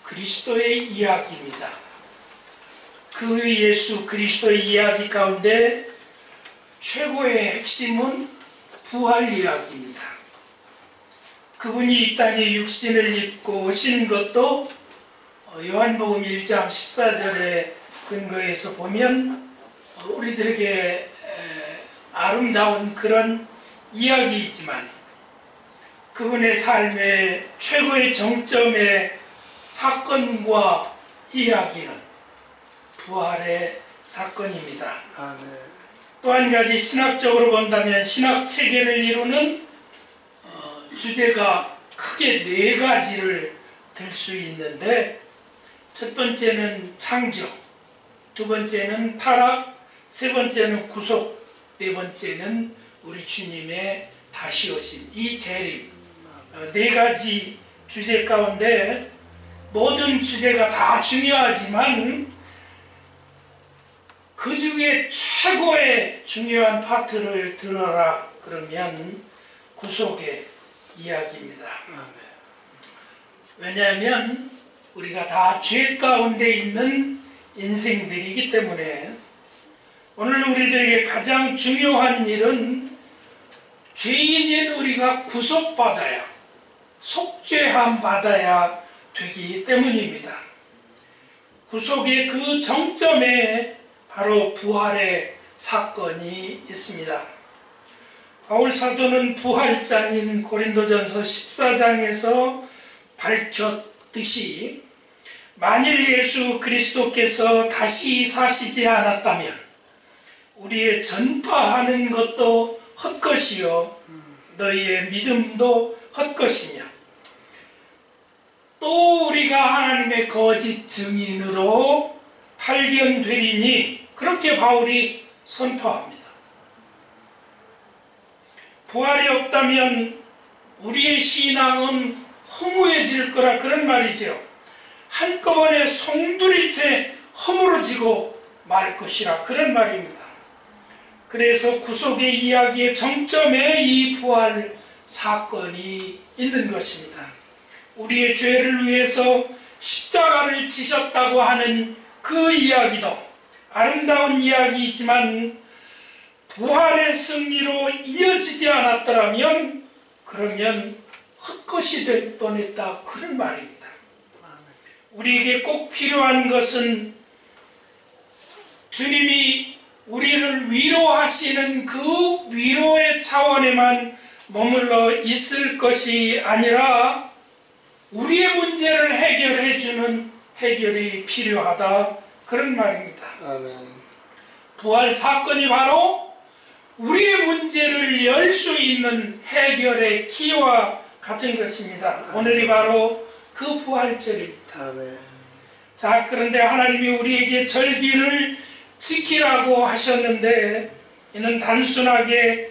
그리스도의 이야기입니다. 그 예수 그리스도의 이야기 가운데 최고의 핵심은 부활 이야기입니다. 그분이 이 땅에 육신을 입고 오신 것도 요한복음 1장 14절에 근거해서 보면 우리들에게 아름다운 그런 이야기이지만 그분의 삶의 최고의 정점의 사건과 이야기는 부활의 사건입니다. 또 한 가지 신학적으로 본다면 신학 체계를 이루는 주제가 크게 네 가지를 들 수 있는데, 첫 번째는 창조, 두 번째는 타락, 세 번째는 구속, 네 번째는 우리 주님의 다시 오심, 이 재림. 네 가지 주제 가운데 모든 주제가 다 중요하지만 그 중에 최고의 중요한 파트를 들어라 그러면 구속의 이야기입니다. 왜냐하면 우리가 다 죄 가운데 있는 인생들이기 때문에 오늘 우리들에게 가장 중요한 일은 죄인인 우리가 구속받아야, 속죄함 받아야 되기 때문입니다. 구속의 그 정점에 바로 부활의 사건이 있습니다. 바울 사도는 부활장인 고린도전서 14장에서 밝혔듯이 만일 예수 그리스도께서 다시 사시지 않았다면 우리의 전파하는 것도 헛것이요 너희의 믿음도 헛것이며 또 우리가 하나님의 거짓 증인으로 발견되리니, 그렇게 바울이 선포합니다. 부활이 없다면 우리의 신앙은 허무해질 거라, 그런 말이죠. 한꺼번에 송두리째 허물어지고 말 것이라, 그런 말입니다. 그래서 구속의 이야기의 정점에 이 부활 사건이 있는 것입니다. 우리의 죄를 위해서 십자가를 지셨다고 하는 그 이야기도 아름다운 이야기이지만 부활의 승리로 이어지지 않았더라면 그러면 헛것이 될 뻔했다, 그런 말입니다. 우리에게 꼭 필요한 것은 주님이 우리를 위로하시는 그 위로의 차원에만 머물러 있을 것이 아니라 우리의 문제를 해결해 주는 해결이 필요하다, 그런 말입니다. 아멘. 부활 사건이 바로 우리의 문제를 열 수 있는 해결의 키와 같은 것입니다. 오늘이 바로 그 부활절입니다. 아멘. 자, 그런데 하나님이 우리에게 절기를 지키라고 하셨는데 이는 단순하게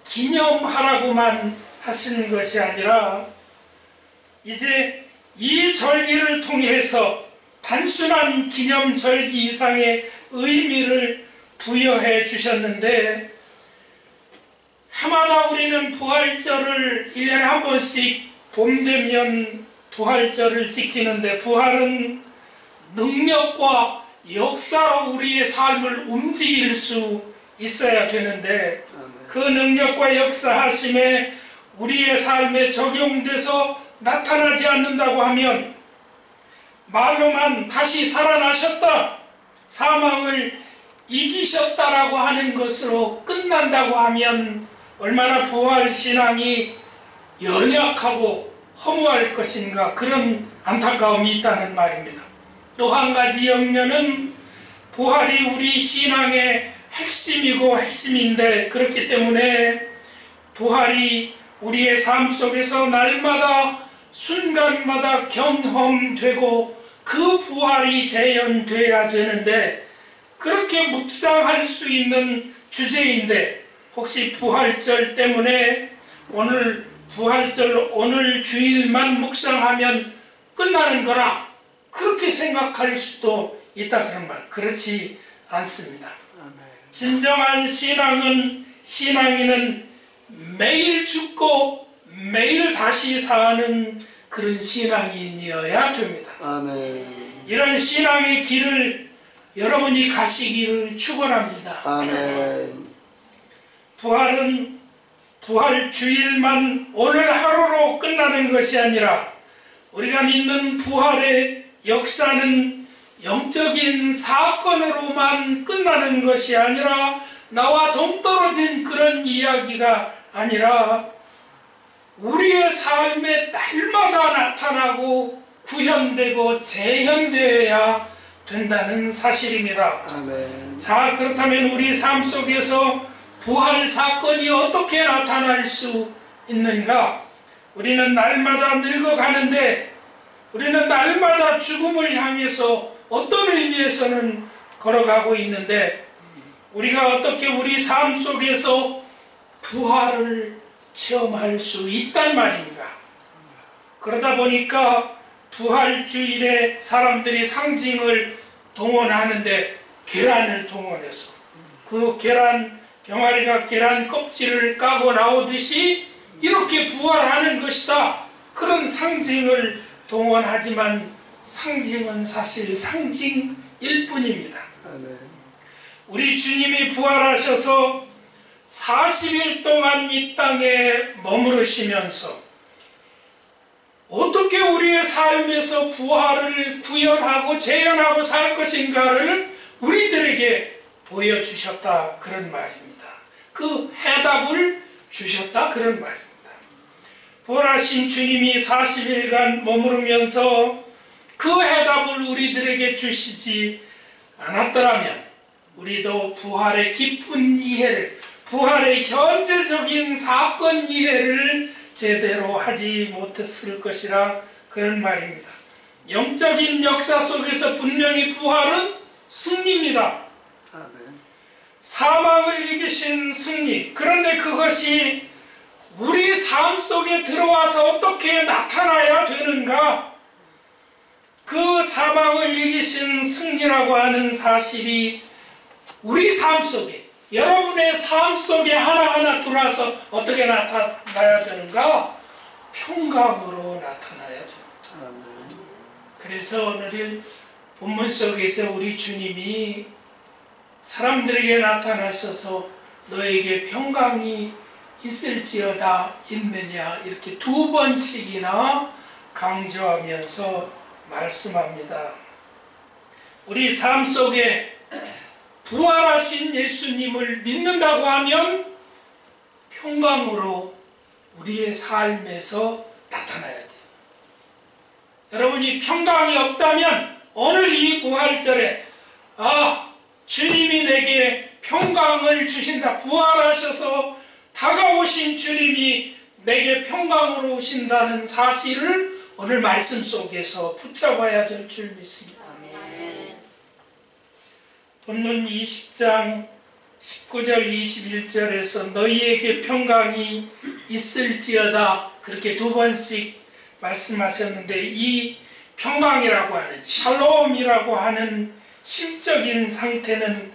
기념하라고만 하시는 것이 아니라 이제 이 절기를 통해서 단순한 기념 절기 이상의 의미를 부여해 주셨는데, 해마다 우리는 부활절을 1년에 한 번씩 봄 되면 부활절을 지키는데, 부활은 능력과 역사로 우리의 삶을 움직일 수 있어야 되는데 그 능력과 역사하심에 우리의 삶에 적용돼서 나타나지 않는다고 하면, 말로만 다시 살아나셨다, 사망을 이기셨다라고 하는 것으로 끝난다고 하면 얼마나 부활신앙이 연약하고 허무할 것인가, 그런 안타까움이 있다는 말입니다. 또 한 가지 염려는 부활이 우리 신앙의 핵심이고 핵심인데, 그렇기 때문에 부활이 우리의 삶 속에서 날마다 순간마다 경험되고 그 부활이 재현돼야 되는데, 그렇게 묵상할 수 있는 주제인데 혹시 부활절 때문에 오늘 부활절 오늘 주일만 묵상하면 끝나는 거라, 그렇게 생각할 수도 있다, 그런 말. 그렇지 않습니다. 진정한 신앙인은 매일 죽고 매일 다시 사는 그런 신앙인이어야 됩니다. 아멘. 이런 신앙의 길을 여러분이 가시기를 축원합니다. 아멘. 부활은 부활 주일만 오늘 하루로 끝나는 것이 아니라 우리가 믿는 부활의 역사는 영적인 사건으로만 끝나는 것이 아니라 나와 동떨어진 그런 이야기가 아니라 우리의 삶에 날마다 나타나고 구현되고 재현되어야 된다는 사실입니다. 아멘. 자, 그렇다면 우리 삶 속에서 부활 사건이 어떻게 나타날 수 있는가? 우리는 날마다 늙어가는데 우리는 날마다 죽음을 향해서 어떤 의미에서는 걸어가고 있는데 우리가 어떻게 우리 삶 속에서 부활을 체험할 수 있단 말인가? 그러다 보니까 부활주일에 사람들이 상징을 동원하는데 계란을 동원해서 그 계란 병아리가 계란 껍질을 까고 나오듯이 이렇게 부활하는 것이다. 그런 상징을 동원하지만 상징은 사실 상징일 뿐입니다. 아멘. 우리 주님이 부활하셔서 40일 동안 이 땅에 머무르시면서 어떻게 우리의 삶에서 부활을 구현하고 재현하고 살 것인가를 우리들에게 보여주셨다 그런 말입니다. 그 해답을 주셨다 그런 말입니다. 부활하신 주님이 40일간 머무르면서 그 해답을 우리들에게 주시지 않았더라면 우리도 부활의 깊은 이해를, 부활의 현재적인 사건 이해를 제대로 하지 못했을 것이라 그런 말입니다. 영적인 역사 속에서 분명히 부활은 승리입니다. 아멘. 사망을 이기신 승리. 그런데 그것이 우리 삶 속에 들어와서 어떻게 나타나야 되는가? 그 사망을 이기신 승리라고 하는 사실이 우리 삶 속에, 여러분의 삶 속에 하나하나 들어와서 어떻게 나타나야 되는가? 평강으로 나타나야 됩니다. 아멘. 그래서 오늘 본문 속에서 우리 주님이 사람들에게 나타나셔서 너에게 평강이 있을지어다 있느냐 이렇게 2번씩이나 강조하면서 말씀합니다. 우리 삶 속에 부활하신 예수님을 믿는다고 하면 평강으로 우리의 삶에서 나타나야 돼요. 여러분이 평강이 없다면 오늘 이 부활절에 주님이 내게 평강을 주신다. 부활하셔서 다가오신 주님이 내게 평강으로 오신다는 사실을 오늘 말씀 속에서 붙잡아야 될 줄 믿습니다. 본문 20장 19절 21절에서 너희에게 평강이 있을지어다 그렇게 2번씩 말씀하셨는데 이 평강이라고 하는 샬롬이라고 하는 심적인 상태는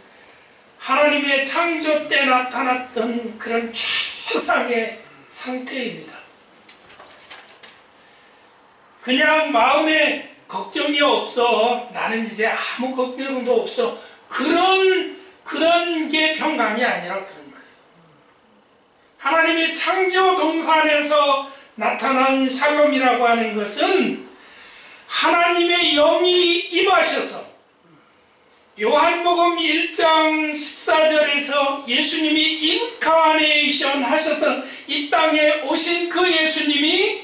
하나님의 창조 때 나타났던 그런 최상의 상태입니다. 그냥 마음에 걱정이 없어. 나는 이제 아무 걱정도 없어. 그런 게 평강이 아니라 그런 거예요. 하나님의 창조 동산에서 나타난 샬롬이라고 하는 것은 하나님의 영이 임하셔서 요한복음 1장 14절에서 예수님이 인카네이션 하셔서 이 땅에 오신 그 예수님이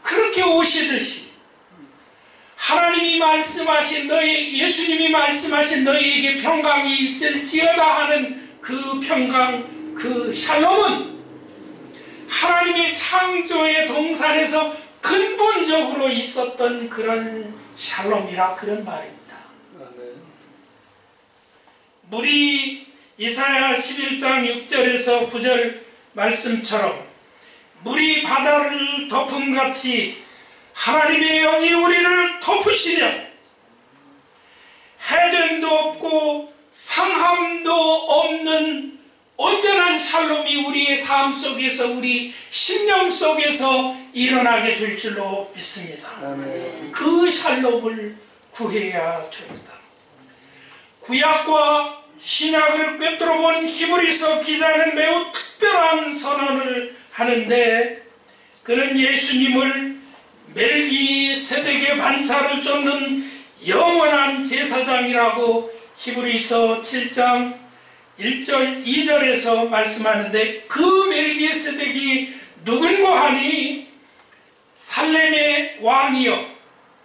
그렇게 오시듯이 하나님이 말씀하신 예수님이 말씀하신 너희에게 평강이 있을지어다 하는 그 평강, 그 샬롬은 하나님의 창조의 동산에서 근본적으로 있었던 그런 샬롬이라 그런 말입니다. 물이 이사야 11장 6절에서 9절 말씀처럼 물이 바다를 덮음같이 하나님의 영이 우리를 덮으시면 해됨도 없고 상함도 없는 온전한 샬롬이 우리의 삶 속에서 우리 심령 속에서 일어나게 될 줄로 믿습니다. 아멘. 그 샬롬을 구해야 됩니다. 구약과 신약을 꿰뚫어 본 히브리서 기자는 매우 특별한 선언을 하는데 그는 예수님을 멜기세덱의 반차를 쫓는 영원한 제사장이라고 히브리서 7장 1절 2절에서 말씀하는데 그 멜기세덱이 누군가 하니 살렘의 왕이요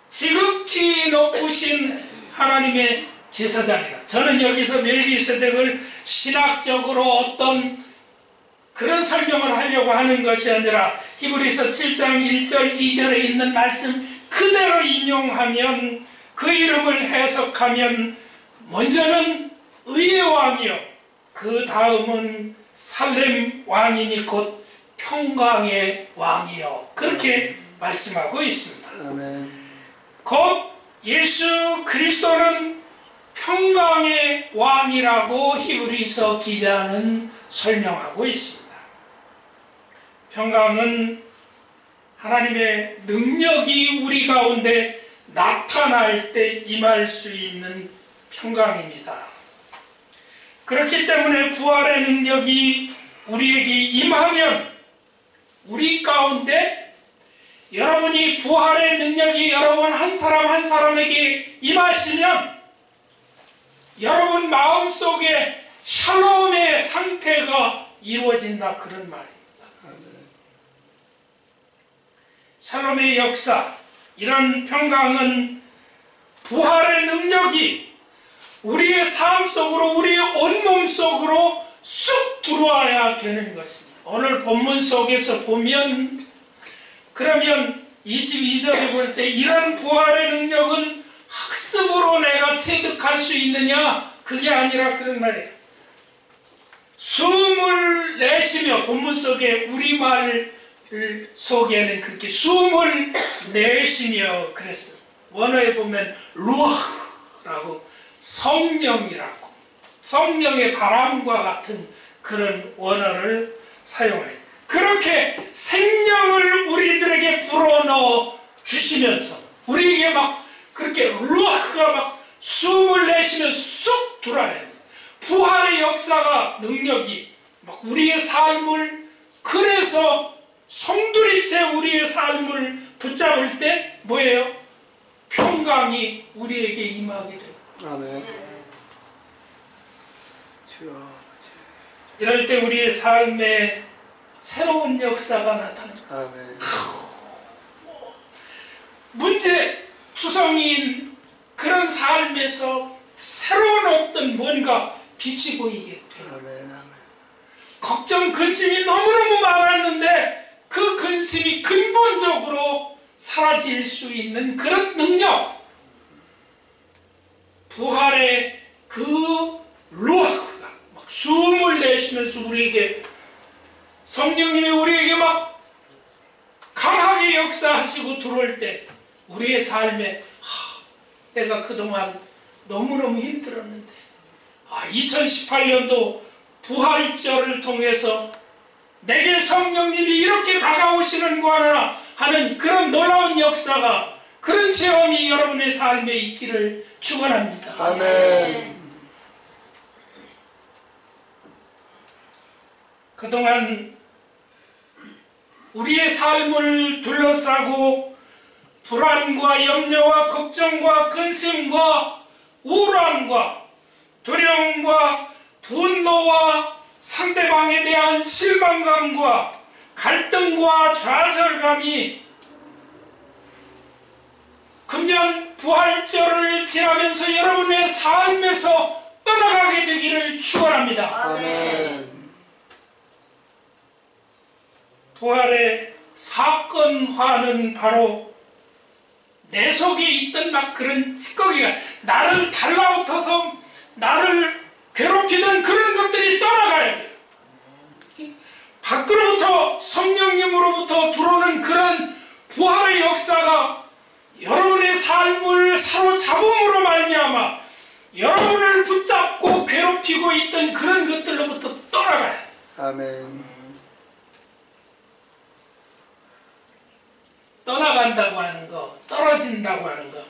지극히 높으신 하나님의 제사장이라. 저는 여기서 멜기세덱을 신학적으로 어떤 그런 설명을 하려고 하는 것이 아니라 히브리서 7장 1절 2절에 있는 말씀 그대로 인용하면 그 이름을 해석하면 먼저는 의의 왕이요 그 다음은 살렘 왕이니 곧 평강의 왕이요 그렇게 말씀하고 있습니다. 아멘. 곧 예수 그리스도는 평강의 왕이라고 히브리서 기자는 설명하고 있습니다. 평강은 하나님의 능력이 우리 가운데 나타날 때 임할 수 있는 평강입니다. 그렇기 때문에 부활의 능력이 우리에게 임하면 우리 가운데 여러분이 부활의 능력이 여러분 한 사람 한 사람에게 임하시면 여러분 마음속에 샬롬의 상태가 이루어진다 그런 말입니다. 샬롬의 역사 이런 평강은 부활의 능력이 우리의 삶 속으로 우리의 온몸 속으로 쑥 들어와야 되는 것입니다. 오늘 본문 속에서 보면 그러면 22절에 볼 때 이런 부활의 능력은 학습으로 내가 체득할 수 있느냐 그게 아니라 그런 말이에요. 숨을 내쉬며 본문 속에 우리말 속에는 그렇게 숨을 내쉬며 그랬어요. 원어에 보면 루아흐라고 성령이라고 성령의 바람과 같은 그런 원어를 사용해요. 그렇게 생명을 우리들에게 불어넣어 주시면서 우리에게 막 그렇게 루아흐가 막 숨을 내쉬면 쑥 들어와야 돼요. 부활의 역사가 능력이 막 우리의 삶을 그래서 송두리째 우리의 삶을 붙잡을 때 뭐예요? 평강이 우리에게 임하게 돼요. 아멘. 주여. 이럴 때 우리의 삶에 새로운 역사가 나타납니다. 아멘. 문제 투성이인 그런 삶에서 새로운 어떤 뭔가 빛이 보이게 돼요. 아멘. 아멘. 걱정, 근심이 너무너무 많았는데 그 근심이 근본적으로 사라질 수 있는 그런 능력, 부활의 그 루아흐가 막 숨을 내쉬면서 우리에게 성령님이 우리에게 막 강하게 역사하시고 들어올 때 우리의 삶에 내가 그동안 너무너무 힘들었는데 2018년도 부활절을 통해서 내게 성령님이 이렇게 다가오시는구나 하는 그런 놀라운 역사가 그런 체험이 여러분의 삶에 있기를 축원합니다. 아멘. 그동안 우리의 삶을 둘러싸고 불안과 염려와 걱정과 근심과 우울함과 두려움과 분노와 상대방에 대한 실망감과 갈등과 좌절감이 금년 부활절을 지나면서 여러분의 삶에서 떠나가게 되기를 축원합니다. 아멘. 부활의 사건화는 바로 내 속에 있던 막 그런 찌꺼기가 나를 달라붙어서 나를 괴롭히던 그런 것들이 떠나가야 돼요. 밖으로부터 성령님으로부터 들어오는 그런 부활의 역사가 여러분의 삶을 사로잡음으로 말미암아 여러분을 붙잡고 괴롭히고 있던 그런 것들로부터 떠나가야 돼. 아멘. 떠나간다고 하는 거, 떨어진다고 하는 거,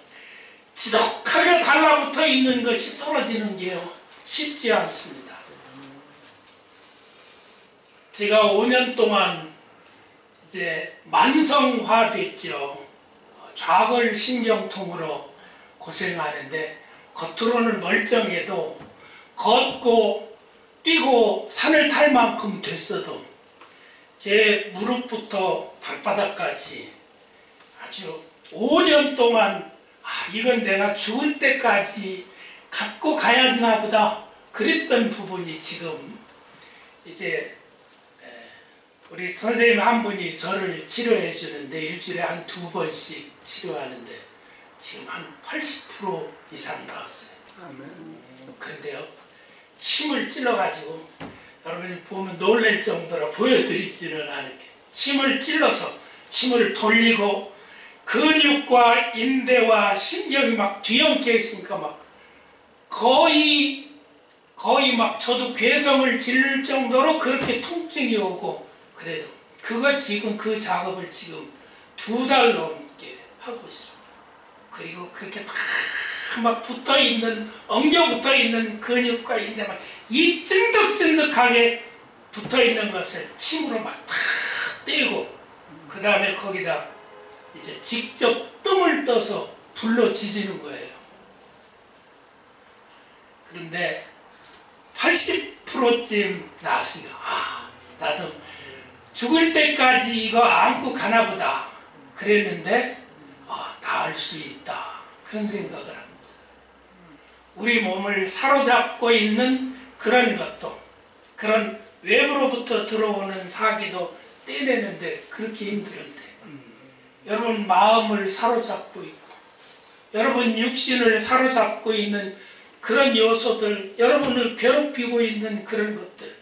지독하게 달라붙어 있는 것이 떨어지는 게 쉽지 않습니다. 제가 5년 동안 이제 만성화됐죠. 좌골 신경통으로 고생하는데 겉으로는 멀쩡해도 걷고 뛰고 산을 탈 만큼 됐어도 제 무릎부터 발바닥까지 아주 5년 동안 이건 내가 죽을 때까지 갖고 가야 하나 보다 그랬던 부분이 지금 이제 우리 선생님 한 분이 저를 치료해 주는데 일주일에 한 2번씩 치료하는데 지금 한 80% 이상 나왔어요. 아멘. 그런데요, 침을 찔러가지고 여러분이 보면 놀랄 정도로 보여드리지는 않을게요. 침을 찔러서 침을 돌리고 근육과 인대와 신경이 막 뒤엉켜 있으니까 막 거의 막 저도 괴성을 지를 정도로 그렇게 통증이 오고 그래도 그거 지금 그 작업을 지금 2달 넘게 하고 있습니다. 그리고 그렇게 다 막 붙어있는 엉겨붙어있는 근육과 인대만 이 찐득찐득하게 붙어있는 것을 침으로 막 다 떼고 그 다음에 거기다 이제 직접 뜸을 떠서 불로 지지는 거예요. 그런데 80%쯤 나왔으니까 나도 죽을 때까지 이거 안고 가나 보다 그랬는데 나을 수 있다 그런 생각을 합니다. 우리 몸을 사로잡고 있는 그런 것도 그런 외부로부터 들어오는 사기도 떼내는데 그렇게 힘들은데 여러분 마음을 사로잡고 있고 여러분 육신을 사로잡고 있는 그런 요소들 여러분을 괴롭히고 있는 그런 것들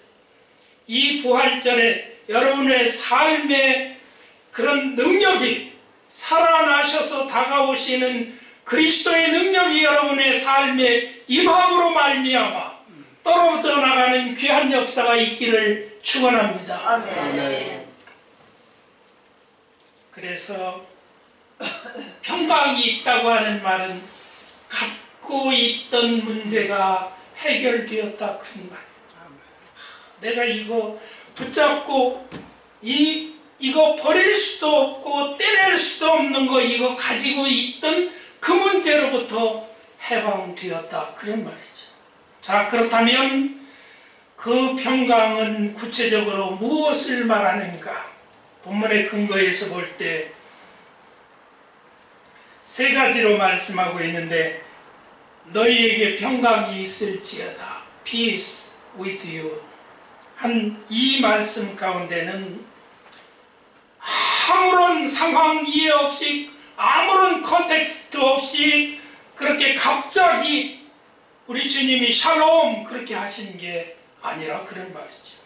이 부활절에 여러분의 삶의 그런 능력이 살아나셔서 다가오시는 그리스도의 능력이 여러분의 삶에 임함으로 말미암아 떨어져 나가는 귀한 역사가 있기를 축원합니다. 아멘. 그래서 평강이 있다고 하는 말은 갖고 있던 문제가 해결되었다 그런 말. 내가 이거 붙잡고 이거 버릴 수도 없고 떼낼 수도 없는 거 이거 가지고 있던 그 문제로부터 해방되었다 그런 말이죠. 자, 그렇다면 그 평강은 구체적으로 무엇을 말하는가? 본문의 근거에서 볼 때 세 가지로 말씀하고 있는데 너희에게 평강이 있을지어다 peace with you 한 이 말씀 가운데는 아무런 상황 이해 없이 아무런 컨텍스트 없이 그렇게 갑자기 우리 주님이 샬롬 그렇게 하신 게 아니라 그런 말이죠.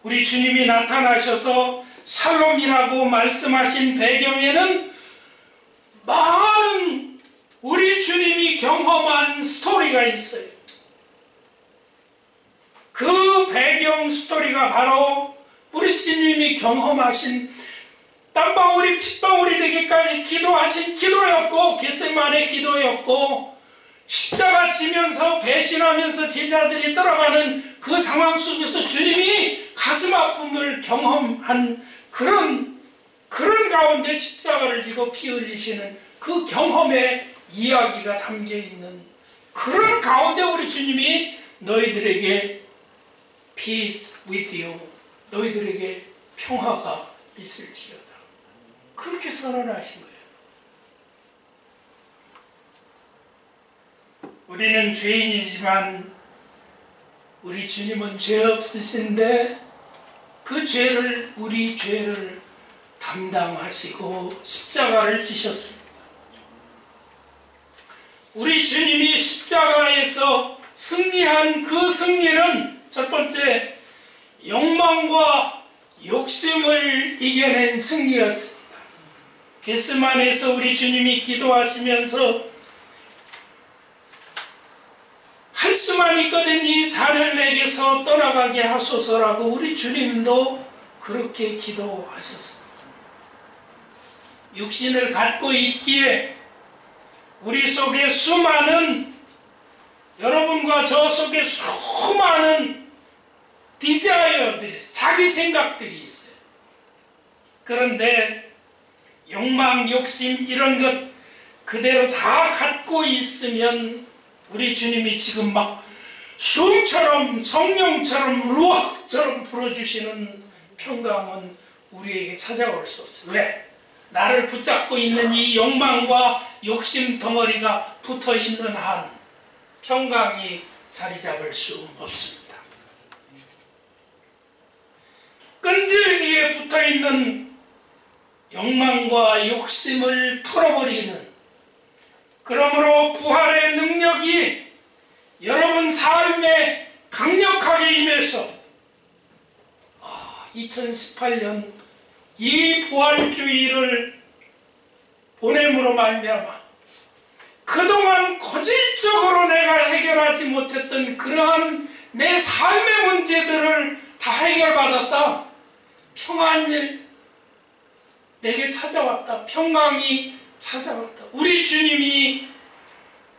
우리 주님이 나타나셔서 샬롬이라고 말씀하신 배경에는 많은 우리 주님이 경험한 스토리가 있어요. 그 배경 스토리가 바로 우리 주님이 경험하신 땀방울이 핏방울이 되기까지 기도하신 기도였고 겟세마네 기도였고 십자가 지면서 배신하면서 제자들이 떠나가는 그 상황 속에서 주님이 가슴 아픔을 경험한 그런 가운데 십자가를 지고 피 흘리시는 그 경험의 이야기가 담겨있는 그런 가운데 우리 주님이 너희들에게 peace with you 너희들에게 평화가 있을지어다 그렇게 선언하신 거예요. 우리는 죄인이지만 우리 주님은 죄 없으신데 그 죄를 우리 죄를 담당하시고 십자가를 지셨습니다. 우리 주님이 십자가에서 승리한 그 승리는 첫 번째 욕망과 욕심을 이겨낸 승리였습니다. 겟세마네에서 우리 주님이 기도하시면서 할 수만 있거든 이 자를 내게서 떠나가게 하소서라고 우리 주님도 그렇게 기도하셨습니다. 육신을 갖고 있기에 우리 속에 수많은, 여러분과 저 속에 수많은 디자이어들이, 자기 생각들이 있어요. 그런데 욕망, 욕심 이런 것 그대로 다 갖고 있으면 우리 주님이 지금 막 숨처럼, 성령처럼, 루악처럼 불어주시는 평강은 우리에게 찾아올 수 없어요. 왜? 나를 붙잡고 있는 이 욕망과 욕심 덩어리가 붙어있는 한 평강이 자리 잡을 수 없습니다. 끈질기게 붙어있는 욕망과 욕심을 털어버리는, 그러므로 부활의 능력이 여러분 삶에 강력하게 임해서 2018년 이 부활주의를 보냄으로 말미암아 그동안 고질적으로 내가 해결하지 못했던 그러한 내 삶의 문제들을 다 해결받았다. 평안일 내게 찾아왔다. 평강이 찾아왔다. 우리 주님이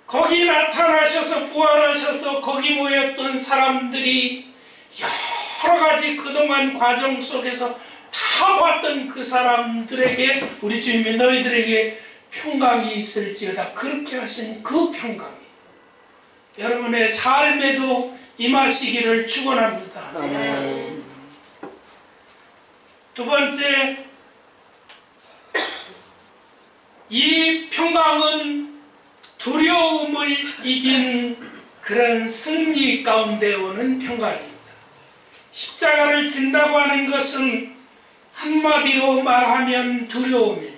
거기 나타나셔서 부활하셔서 거기 모였던 사람들이 여러 가지 그동안 과정 속에서 다 봤던 그 사람들에게 우리 주님이 너희들에게 평강이 있을지어다. 그렇게 하신 그 평강이 여러분의 삶에도 임하시기를 축원합니다. 아멘. 두 번째, 이 평강은 두려움을 이긴 그런 승리 가운데 오는 평강입니다. 십자가를 진다고 하는 것은 한마디로 말하면 두려움입니다.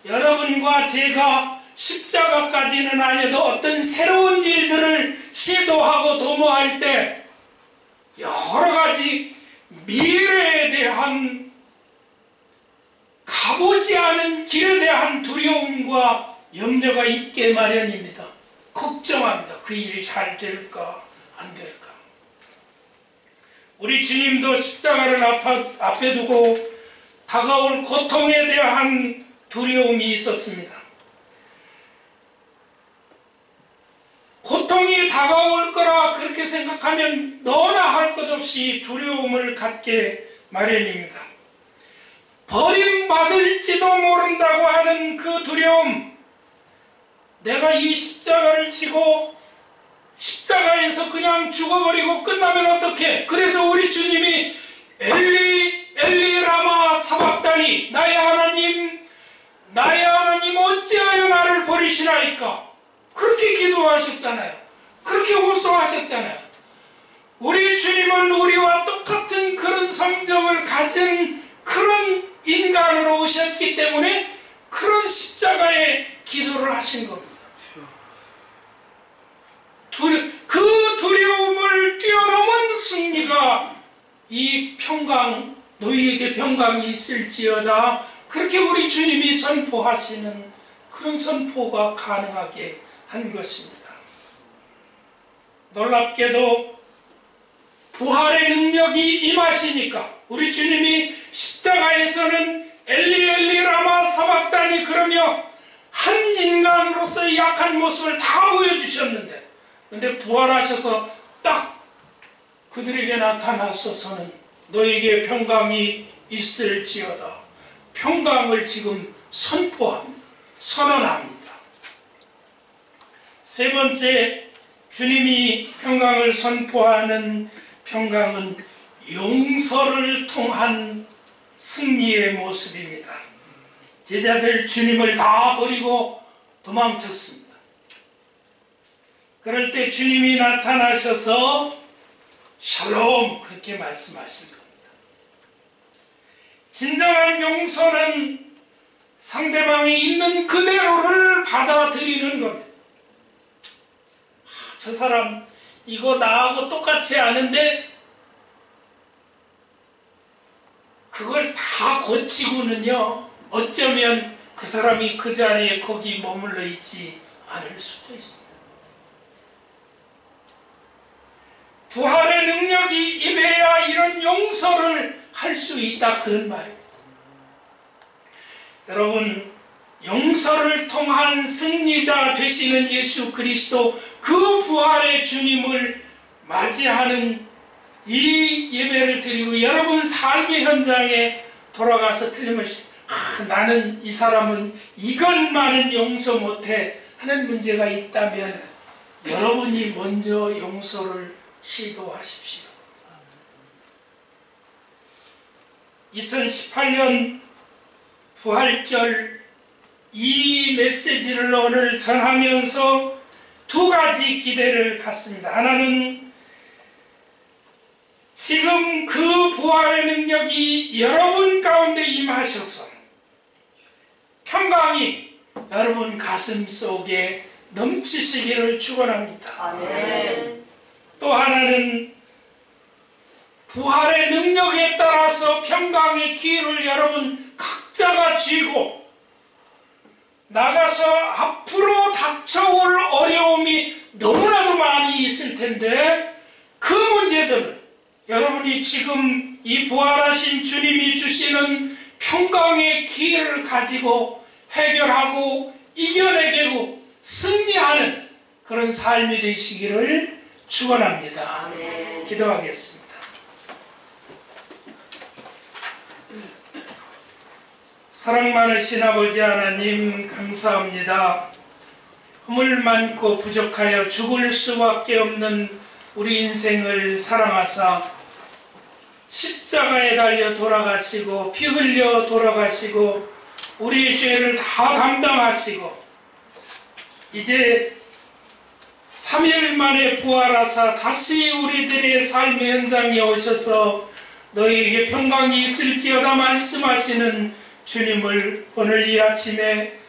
여러분과 제가 십자가까지는 아니어도 어떤 새로운 일들을 시도하고 도모할 때 여러 가지 미래에 대한, 가보지 않은 길에 대한 두려움과 염려가 있게 마련입니다. 걱정합니다. 그 일이 잘 될까 안 될까. 우리 주님도 십자가를 앞에 두고 다가올 고통에 대한 두려움이 있었습니다. 고통이 다가올 거라 그렇게 생각하면 너나 할 것 없이 두려움을 갖게 마련입니다. 버림받을지도 모른다고 하는 그 두려움, 내가 이 십자가를 지고 십자가에서 그냥 죽어버리고 끝나면 어떡해? 그래서 우리 주님이 엘리 엘리 라마 사박다니, 나의 하나님 어찌하여 나를 버리시나이까? 그렇게 기도하셨잖아요. 그렇게 호소하셨잖아요. 우리 주님은 우리와 똑같은 그런 성정을 가진 그런 인간으로 오셨기 때문에 그런 십자가의 기도를 하신 겁니다. 그 두려움을 뛰어넘은 승리가 이 평강, 너희에게 평강이 있을지어다, 그렇게 우리 주님이 선포하시는 그런 선포가 가능하게 한 것입니다. 놀랍게도 부활의 능력이 임하시니까 우리 주님이 십자가에서는 엘리 엘리 라마 사박다니 그러며 한 인간으로서의 약한 모습을 다 보여주셨는데, 근데 부활하셔서 딱 그들에게 나타나서서는 너에게 평강이 있을지어다, 평강을 지금 선포합니다. 선언합니다. 세 번째, 주님이 평강을 선포하는 평강은 용서를 통한 승리의 모습입니다. 제자들 주님을 다 버리고 도망쳤습니다. 그럴 때 주님이 나타나셔서 샬롬, 그렇게 말씀하신 겁니다. 진정한 용서는 상대방이 있는 그대로를 받아들이는 겁니다. 저 사람 이거 나하고 똑같이 아는데 그걸 다 고치고는요, 어쩌면 그 사람이 그 자리에 거기 머물러 있지 않을 수도 있습니다. 부활의 능력이 임해야 이런 용서를 할 수 있다, 그런 말입니다. 여러분, 용서를 통한 승리자 되시는 예수 그리스도, 그 부활의 주님을 맞이하는 이 예배를 드리고 여러분 삶의 현장에 돌아가서 틀림없이 나는 이 사람은 이것만은 용서 못해 하는 문제가 있다면 여러분이 먼저 용서를 시도하십시오. 2018년 부활절 이 메시지를 오늘 전하면서 두 가지 기대를 갖습니다. 하나는 지금 그 부활의 능력이 여러분 가운데 임하셔서 평강이 여러분 가슴 속에 넘치시기를 축원합니다. 아멘. 또 하나는 부활의 능력에 따라서 평강의 기회를 여러분 각자가 쥐고 나가서 앞으로 닥쳐올 어려움이 너무나도 많이 있을 텐데 그 문제들은 여러분이 지금 이 부활하신 주님이 주시는 평강의 기회를 가지고 해결하고 이겨내고 승리하는 그런 삶이 되시기를 축원합니다. 아멘. 기도하겠습니다. 사랑 많으신 아버지 하나님, 감사합니다. 허물 많고 부족하여 죽을 수밖에 없는 우리 인생을 사랑하사 십자가에 달려 돌아가시고 피 흘려 돌아가시고 우리의 죄를 다 담당하시고 이제 3일 만에 부활하사 다시 우리들의 삶의 현장에 오셔서 너희에게 평강이 있을지어다 말씀하시는 주님을 오늘 이 아침에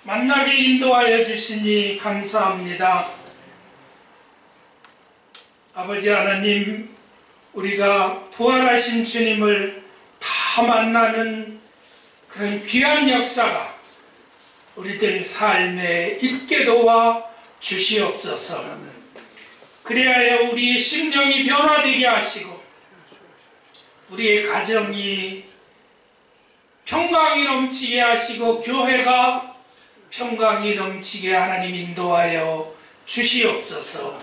만나게 인도하여 주시니 감사합니다. 아버지 하나님, 우리가 부활하신 주님을 다 만나는 그런 귀한 역사가 우리들 삶에 있게 도와 주시옵소서. 그리하여 우리의 심령이 변화되게 하시고 우리의 가정이 평강이 넘치게 하시고 교회가 평강이 넘치게 하나님 인도하여 주시옵소서.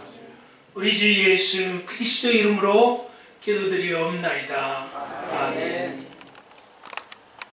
우리 주 예수 그리스도 이름으로 기도드리옵나이다. 아멘.